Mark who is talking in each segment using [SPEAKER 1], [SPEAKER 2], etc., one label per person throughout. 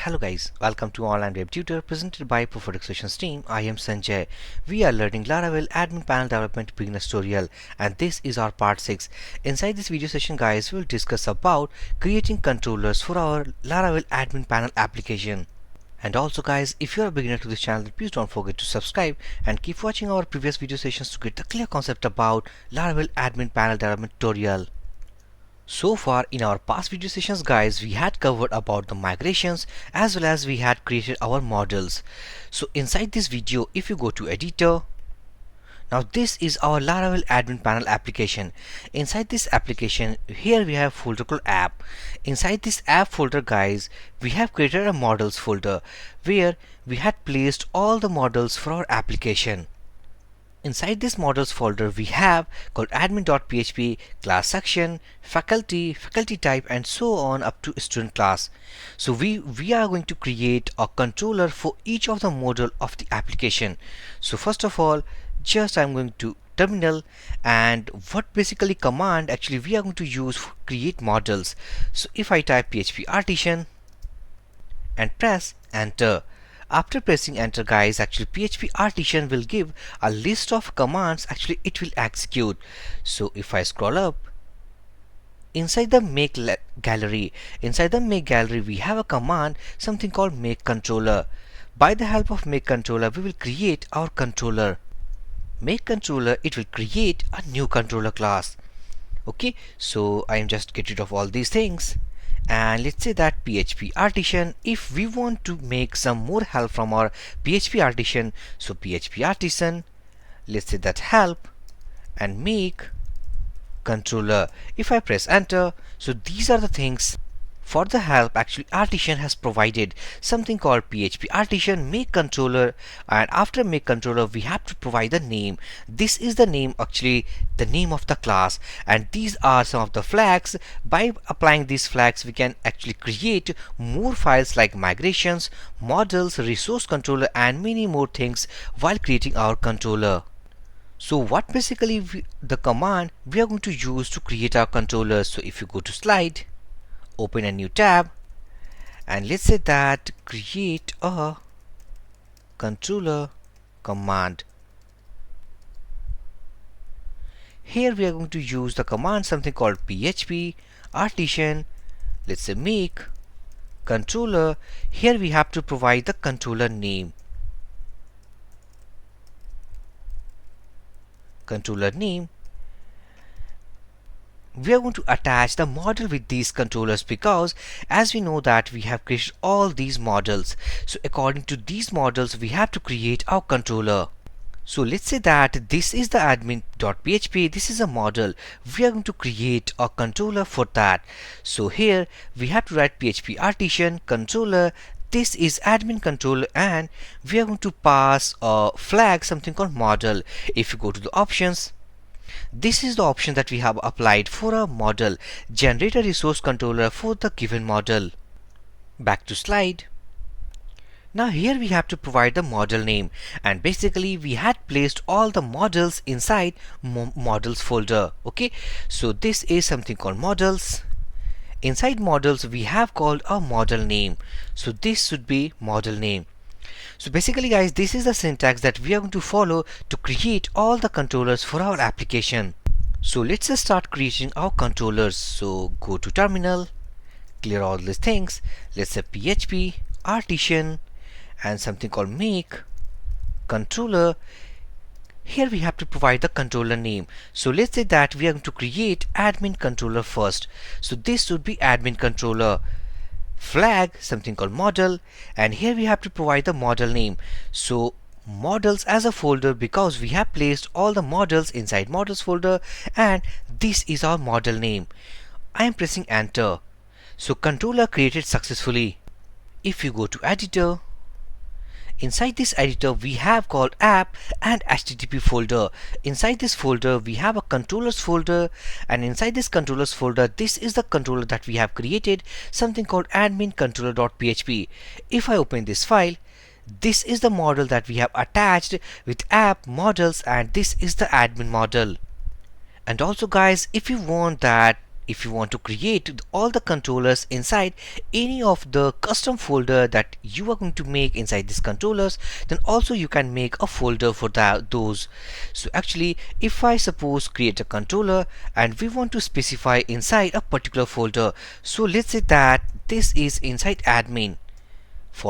[SPEAKER 1] Hello guys, welcome to Online Web Tutor presented by PHP Frameworks team. I am Sanjay. We are learning Laravel Admin Panel Development Beginner Tutorial and this is our part 6. Inside this video session guys, we will discuss about creating controllers for our Laravel Admin Panel application. And also guys, if you are a beginner to this channel, please don't forget to subscribe and keep watching our previous video sessions to get the clear concept about Laravel Admin Panel Development Tutorial. So far in our past video sessions guys, we had covered about the migrations as well as we had created our models. So inside this video, if you go to editor, now this is our Laravel admin panel application. Inside this application, here we have folder called app. Inside this app folder guys, we have created a models folder where we had placed all the models for our application. Inside this models folder we have called admin.php, class section, faculty, faculty type and so on up to student class. So we are going to create a controller for each of the module of the application. So first of all, just I'm going to terminal, and what basically command actually we are going to use for create models. So if I type PHP artisan and press enter, after pressing enter guys, actually PHP artisan will give a list of commands actually it will execute. So if I scroll up, inside the make gallery we have a command something called make controller. By the help of make controller we will create our controller. Make controller, it will create a new controller class. Okay, so I am just get rid of all these things. And let's say that PHP artisan, if we want to make some more help from our PHP artisan, so PHP artisan, let's say that help and make controller. If I press enter, so these are the things for the help actually artisan has provided something called PHP artisan make controller, and after make controller we have to provide the name. This is the name, actually the name of the class, and these are some of the flags. By applying these flags we can actually create more files like migrations, models, resource controller and many more things while creating our controller. So what basically the command we are going to use to create our controller. So if you go to slide, open a new tab, and let's say that create a controller command. Here we are going to use the command something called PHP artisan, let's say make controller. Here we have to provide the controller name. Controller name. We are going to attach the model with these controllers because as we know that we have created all these models. So according to these models we have to create our controller. So let's say that this is the admin.php, this is a model. We are going to create a controller for that. So here we have to write PHP artisan controller. This is admin controller and we are going to pass a flag something called model. If you go to the options, this is the option that we have applied for a model, generate a resource controller for the given model. Back to slide. Now here we have to provide the model name, and basically we had placed all the models inside models folder. Okay, so this is something called models. Inside models we have called a model name, so this should be model name. So basically guys, this is the syntax that we are going to follow to create all the controllers for our application. So let's just start creating our controllers. So go to terminal, clear all these things. Let's say PHP artisan and something called make controller. Here we have to provide the controller name. So let's say that we are going to create admin controller first. So this should be admin controller. Flag something called model, and here we have to provide the model name. So models as a folder because we have placed all the models inside models folder, and this is our model name. I am pressing enter. So controller created successfully. If you go to editor, inside this editor we have called app and http folder. Inside this folder we have a controllers folder, and inside this controllers folder this is the controller that we have created something called admin controller.php. If I open this file, this is the model that we have attached with app models, and this is the admin model. And also guys, if you want that if you want to create all the controllers inside any of the custom folder that you are going to make inside these controllers, then also you can make a folder for those. So actually, if I suppose create a controller and we want to specify inside a particular folder, so let's say that this is inside admin /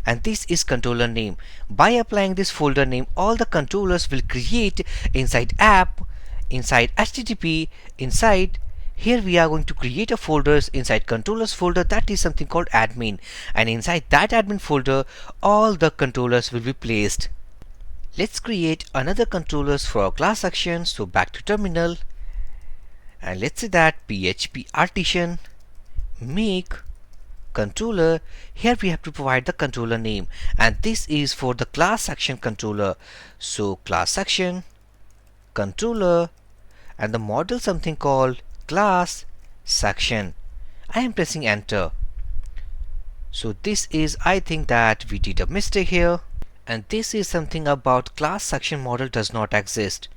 [SPEAKER 1] and this is controller name. By applying this folder name, all the controllers will create inside app, inside http, inside here we are going to create a folders inside controllers folder, that is something called admin, and inside that admin folder all the controllers will be placed. Let's create another controllers for our class section. So back to terminal, and let's say that PHP artisan make controller. Here we have to provide the controller name, and this is for the class section controller. So class section controller, and the model something called class section. I am pressing enter. So this is, I think that we did a mistake here, and this is something about class section model does not exist.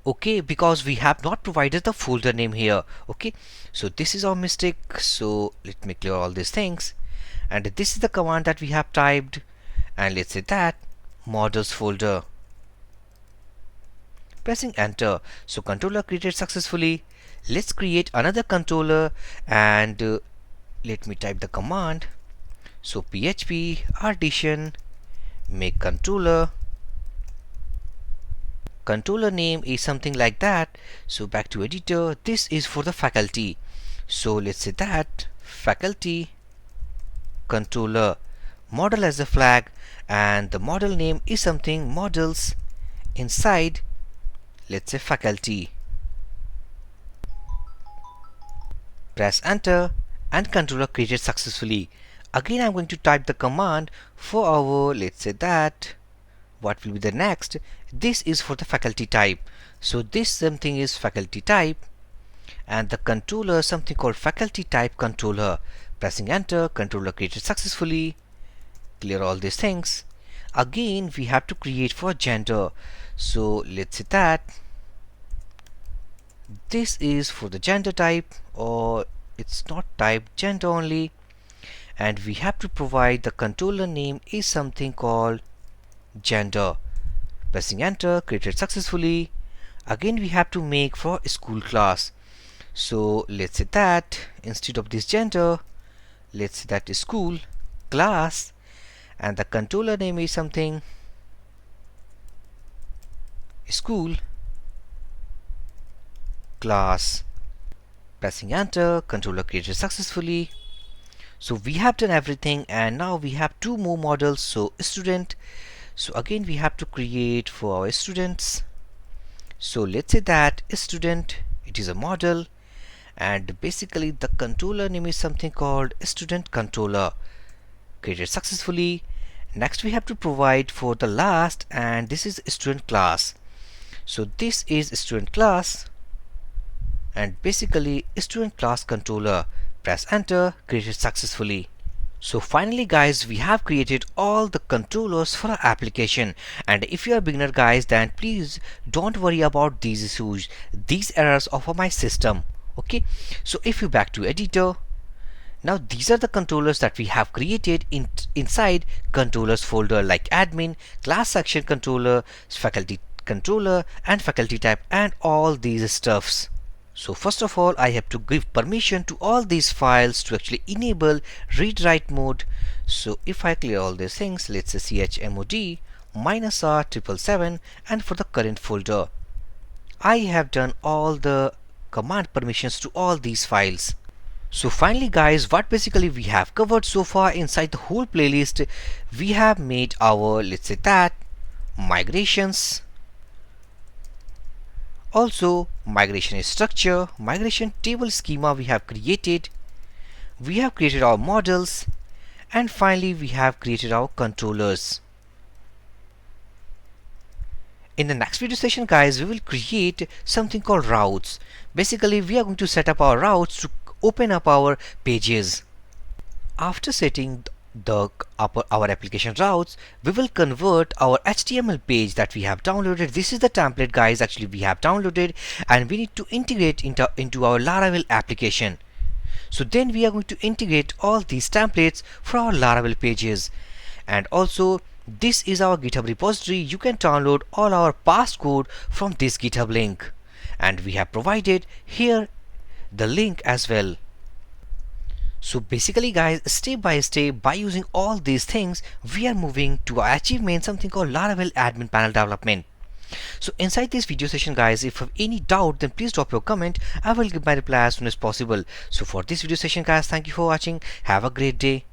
[SPEAKER 1] Okay, because we have not provided the folder name here. Okay, so this is our mistake. So let me clear all these things, and this is the command that we have typed, and let's say that models folder, pressing enter. So controller created successfully. Let's create another controller, and let me type the command. So PHP artisan make controller. Controller name is something like that. So back to editor, this is for the faculty. So let's say that faculty controller, model as a flag, and the model name is something models inside, let's say faculty. Press enter, and controller created successfully. Again I'm going to type the command for our, let's say that what will be the next. This is for the faculty type. So this something is faculty type, and the controller something called faculty type controller. Pressing enter, controller created successfully. Clear all these things. Again we have to create for gender. So let's say that this is for the gender type, or it's not type, gender only, and we have to provide the controller name is something called gender. Pressing enter, created successfully. Again we have to make for school class. So let's say that instead of this gender, let's say that is school class, and the controller name is something school class. Pressing enter, controller created successfully. So we have done everything, and now we have two more models. So student, so again we have to create for our students. So let's say that student, it is a model, and basically the controller name is something called StudentController, created successfully. Next we have to provide for the last, and this is student class. So this is student class, and basically student class controller. Press enter, created successfully. So finally guys, we have created all the controllers for our application, and if you are a beginner guys, then please don't worry about these issues, these errors of my system. Okay, so if you back to editor, now these are the controllers that we have created inside controllers folder, like admin, class section controller, faculty controller, and faculty type, and all these stuffs. So first of all, I have to give permission to all these files to actually enable read-write mode. So if I clear all these things, let's say chmod -r777, and for the current folder, I have done all the command permissions to all these files. So finally guys, what basically we have covered so far inside the whole playlist, we have made our, let's say that, migrations. Also, migration structure, migration table schema we have created. We have created our models, and finally we have created our controllers. In the next video session guys, we will create something called routes. Basically we are going to set up our routes to open up our pages. After setting our application routes, we will convert our HTML page that we have downloaded. This is the template, guys, actually we have downloaded, and we need to integrate into our Laravel application. So then we are going to integrate all these templates for our Laravel pages. And also, this is our GitHub repository. You can download all our past code from this GitHub link, and we have provided here the link as well. So basically, guys, step by step, by using all these things, we are moving to achievement, something called Laravel Admin Panel Development. So inside this video session, guys, if you have any doubt, then please drop your comment. I will give my reply as soon as possible. So for this video session, guys, thank you for watching. Have a great day.